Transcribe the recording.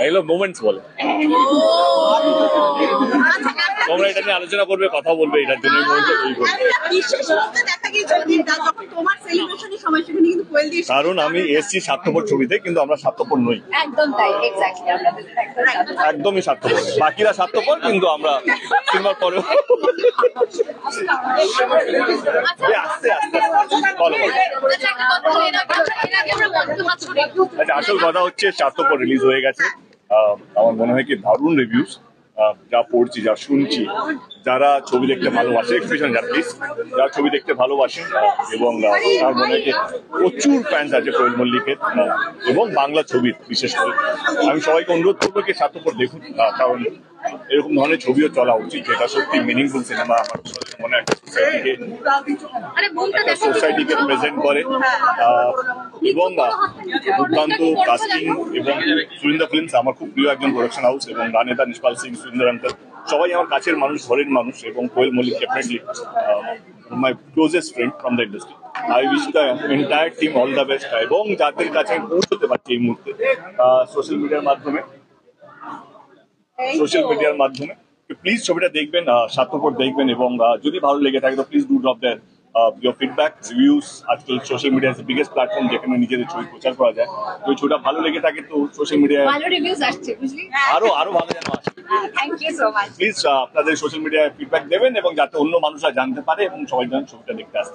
এগুলো মোমেন্টস বলে। তোমরা এটা নিয়ে আলোচনা করবে, কথা বলবে, এটার জন্য কারণ আমি এসছি স্বার্থপর ছবিতে, কিন্তু আমরা স্বার্থপর নই। একদম তাই, একদমই স্বার্থপর, বাকিরা স্বার্থপর, কিন্তু আমরা সিনেমার পরেও আস্তে আস্তে বলো। আচ্ছা, আসল কথা হচ্ছে স্বার্থপর রিলিজ হয়ে গেছে। আমার মনে হয় কি দারুণ রিভিউজ, যা পড়ছি, যা শুনছি, যারা ছবি দেখতে ভালোবাসে, এক্সপেশালি যারা ছবি দেখতে ভালোবাসে, এবং আমার মনে হয় প্রচুর ফ্যান্স আছে কোয়েল মল্লিকের এবং বাংলা ছবির বিশেষ করে। আমি সবাইকে অনুরোধ করবো কি স্বার্থপর দেখুন, কারণ এরকম ধরনের ছবিও চলা উচিত, যেটা সত্যি মিনিংফুল সিনেমা। আমার মনে হয় সোসাইটিকে প্রেজেন্ট করে, এবং দুর্দান্ত কাস্টিং। এবং সুরিন্দর ফিল্মস আমার খুব প্রিয় একজন প্রোডাকশন হাউস, এবং রানেদা, নিষ্পাল সিং, সুরিন্দর আঙ্কল সবাই আমার কাছের মানুষ, ঘরের মানুষ, এবং Koel Mallick definitely my closest friend from the industry. I wish the entire team all the best, এবং যাদের কাছে আমি পৌঁছতে পারছি এই মুহূর্তে সোশ্যাল মিডিয়ার মাধ্যমে প্লিজ ছবিটা দেখবেন, স্বার্থপর দেখবেন, এবং যদি ভালো লেগে থাকে তো please do drop there your feedback, reviews। আজকাল social media is the biggest platform যেখানে নিজেদের ছবি প্রচার করা যায়। তো ছবিটা ভালো লেগে থাকে তো সোশ্যাল মিডিয়ায় ভালো রিভিউজ আসছে, বুঝলি, আরো ভালো যেন আসে। Thank you so much. Please আপনাদের সোশ্যাল মিডিয়ায় ফিডব্যাক দেবেন, এবং যাতে অন্য মানুষরা জানতে পারে এবং সবাই যেন ছবিটা দেখতে আসে।